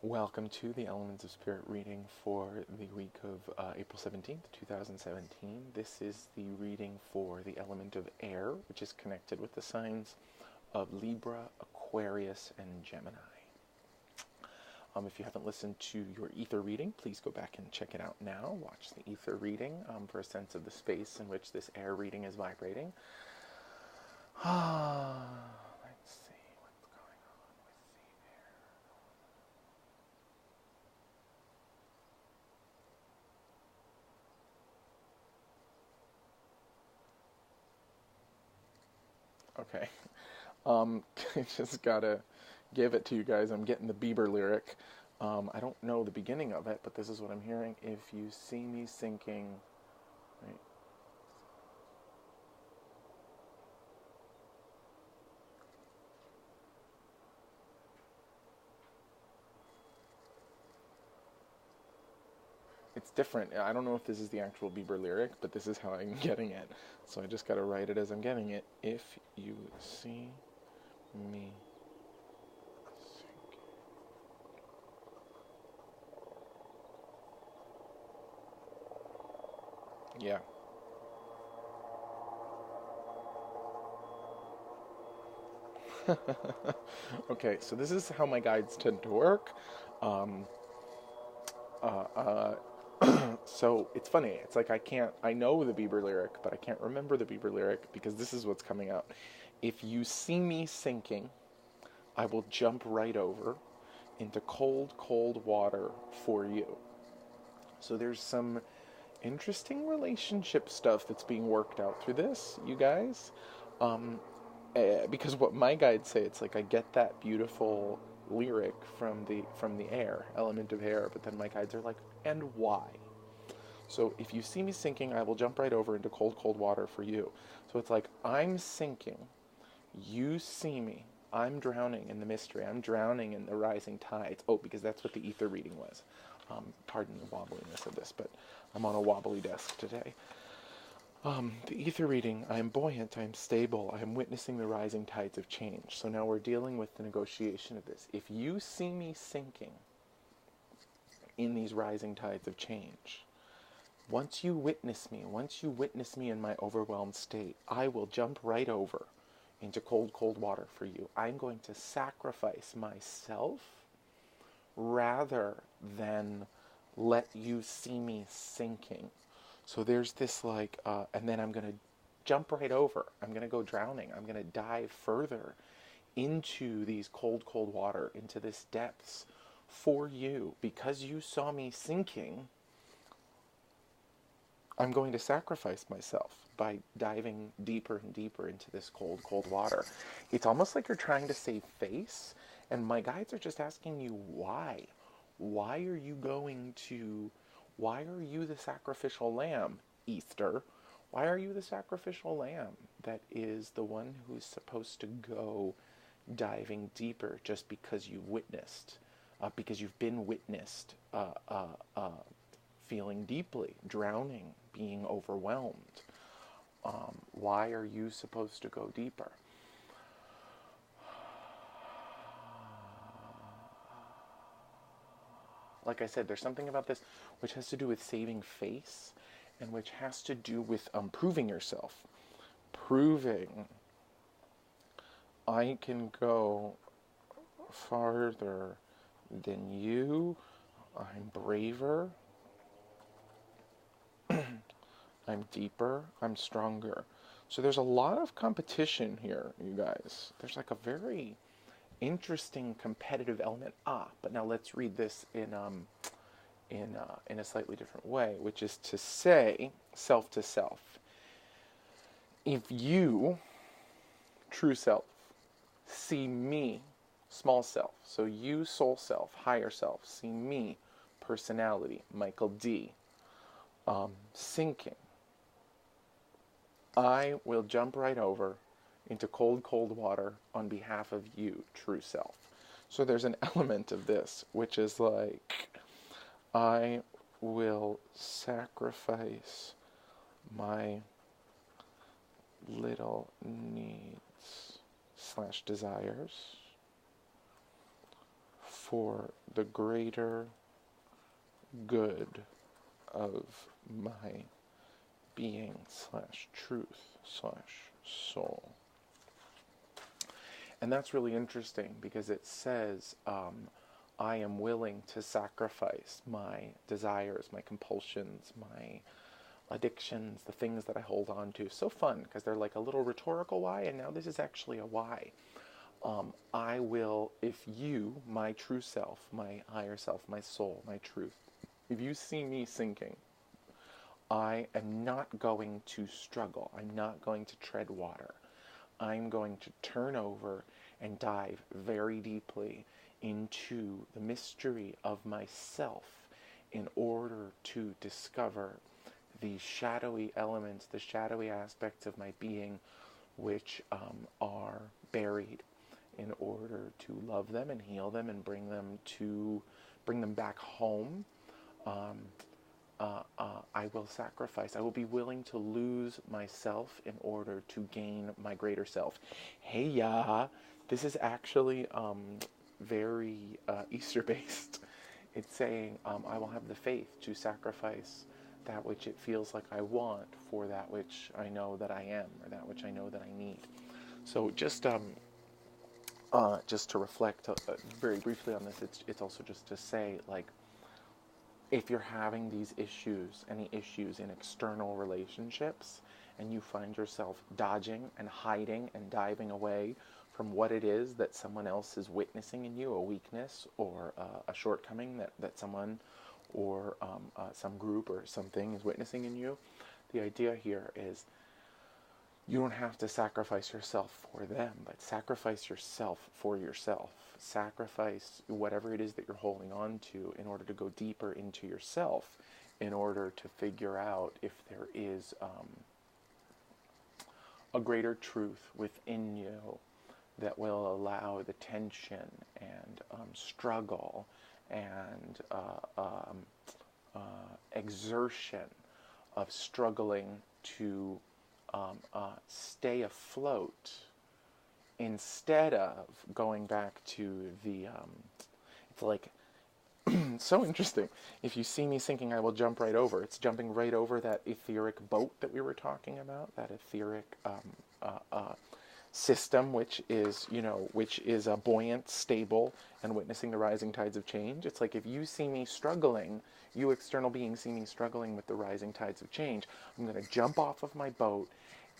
Welcome to the Elements of Spirit reading for the week of April 17th, 2017. This is the reading for the element of air, which is connected with the signs of Libra, Aquarius, and Gemini. If you haven't listened to your ether reading, please go back and check it out now. Watch the ether reading for a sense of the space in which this air reading is vibrating. Let's see what's going on with the air. Okay. I just gotta give it to you guys. I'm getting the Bieber lyric. I don't know the beginning of it, but this is what I'm hearing. If you see me sinking, right? It's different. I don't know if this is the actual Bieber lyric, but this is how I'm getting it. So I just gotta write it as I'm getting it. If you see me sinking. Yeah. Okay, so this is how my guides tend to work. Um, uh, uh, so it's funny. It's like I know the Bieber lyric, but I can't remember the Bieber lyric because this is what's coming out. If you see me sinking, I will jump right over into cold, cold water for you. So there's some interesting relationship stuff that's being worked out through this, you guys. Um, because what my guides say, it's like I get that beautiful lyric from the air, element of air, but then my guides are like, and why? So if you see me sinking, I will jump right over into cold, cold water for you. So it's like I'm sinking, you see me, I'm drowning in the mystery, I'm drowning in the rising tides. Oh, because that's what the ether reading was. Pardon the wobbliness of this, but I'm on a wobbly desk today. The ether reading, I am buoyant, I am stable, I am witnessing the rising tides of change. So now we're dealing with the negotiation of this. If you see me sinking in these rising tides of change, once you witness me in my overwhelmed state, I will jump right over into cold, cold water for you. I'm going to sacrifice myself rather than let you see me sinking. So there's this and then I'm going to jump right over. I'm going to go drowning. I'm going to dive further into these cold, cold water, into this depths for you. Because you saw me sinking, I'm going to sacrifice myself by diving deeper and deeper into this cold, cold water. It's almost like you're trying to save face, and my guides are just asking you why. Why are you the sacrificial lamb, Easter? Why are you the sacrificial lamb that is the one who's supposed to go diving deeper just because because you've been witnessed, feeling deeply, drowning, being overwhelmed? Why are you supposed to go deeper? Like I said, there's something about this which has to do with saving face and which has to do with proving yourself. Proving I can go farther than you. I'm braver. I'm deeper. I'm stronger. So there's a lot of competition here, you guys. There's like a very interesting competitive element. But now let's read this in a slightly different way, which is to say, self to self. If you, true self, see me, small self, so you, soul self, higher self, see me, personality, Michael D, sinking, I will jump right over into cold, cold water on behalf of you, true self. So there's an element of this, which is like, I will sacrifice my little needs / desires for the greater good of my being slash truth slash soul. And that's really interesting because it says, I am willing to sacrifice my desires, my compulsions, my addictions, the things that I hold on to. So fun because they're like a little rhetorical why, and now this is actually a why. I will, if you, my true self, my higher self, my soul, my truth, if you see me sinking, I am not going to struggle. I'm not going to tread water. I'm going to turn over and dive very deeply into the mystery of myself in order to discover the shadowy elements, the shadowy aspects of my being which are buried, in order to love them and heal them and bring them back home. I will sacrifice. I will be willing to lose myself in order to gain my greater self. Hey, yeah, this is actually very Easter-based. It's saying I will have the faith to sacrifice that which it feels like I want for that which I know that I am, or that which I know that I need. So just to reflect very briefly on this, it's also just to say, like, if you're having these issues, any issues in external relationships, and you find yourself dodging and hiding and diving away from what it is that someone else is witnessing in you, a weakness or a shortcoming that someone or some group or something is witnessing in you, the idea here is you don't have to sacrifice yourself for them, but sacrifice yourself for yourself. Sacrifice whatever it is that you're holding on to in order to go deeper into yourself, in order to figure out if there is a greater truth within you that will allow the tension and struggle and exertion of struggling to stay afloat, instead of going back to the, it's like, so interesting. If you see me sinking, I will jump right over. It's jumping right over that etheric boat that we were talking about, that etheric system, which is buoyant, stable, and witnessing the rising tides of change. It's like, if you see me struggling, you external beings see me struggling with the rising tides of change, I'm going to jump off of my boat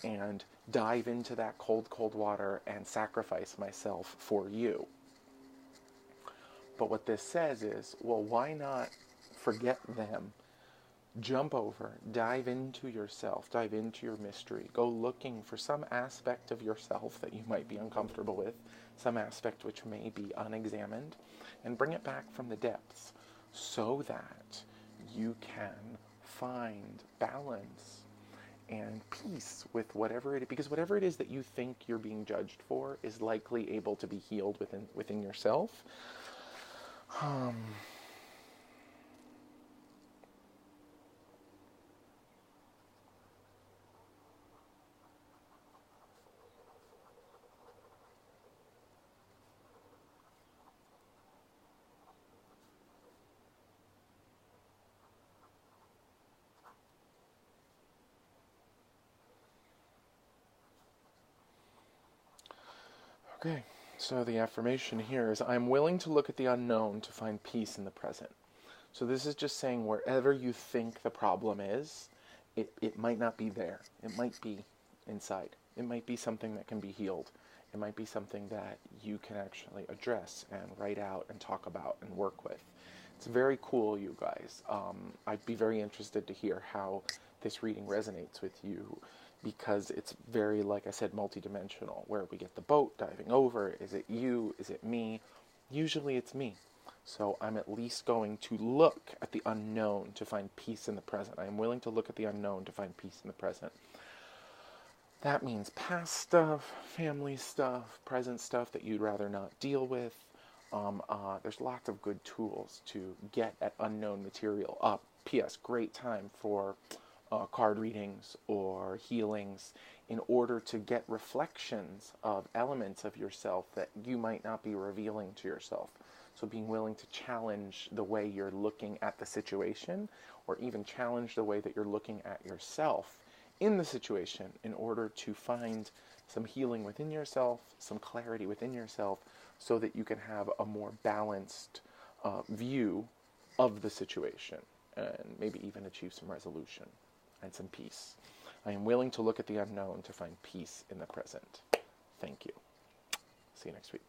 and dive into that cold, cold water and sacrifice myself for you. But what this says is, well, why not forget them? Jump over, dive into yourself, dive into your mystery. Go looking for some aspect of yourself that you might be uncomfortable with, some aspect which may be unexamined, and bring it back from the depths so that you can find balance and peace with whatever it is, because whatever it is that you think you're being judged for is likely able to be healed within yourself. Okay, so the affirmation here is, I'm willing to look at the unknown to find peace in the present. So this is just saying, wherever you think the problem is, it might not be there. It might be inside. It might be something that can be healed. It might be something that you can actually address and write out and talk about and work with. It's very cool, you guys. I'd be very interested to hear how this reading resonates with you, because it's very, like I said, multidimensional, where we get the boat diving over. Is it you? Is it me? Usually it's me. So I'm at least going to look at the unknown to find peace in the present. I am willing to look at the unknown to find peace in the present. That means past stuff, family stuff, present stuff that you'd rather not deal with. There's lots of good tools to get at unknown material. P.S. Great time for card readings or healings, in order to get reflections of elements of yourself that you might not be revealing to yourself. So being willing to challenge the way you're looking at the situation, or even challenge the way that you're looking at yourself in the situation, in order to find some healing within yourself, some clarity within yourself, so that you can have a more balanced view of the situation, and maybe even achieve some resolution and some peace. I am willing to look at the unknown to find peace in the present. Thank you. See you next week.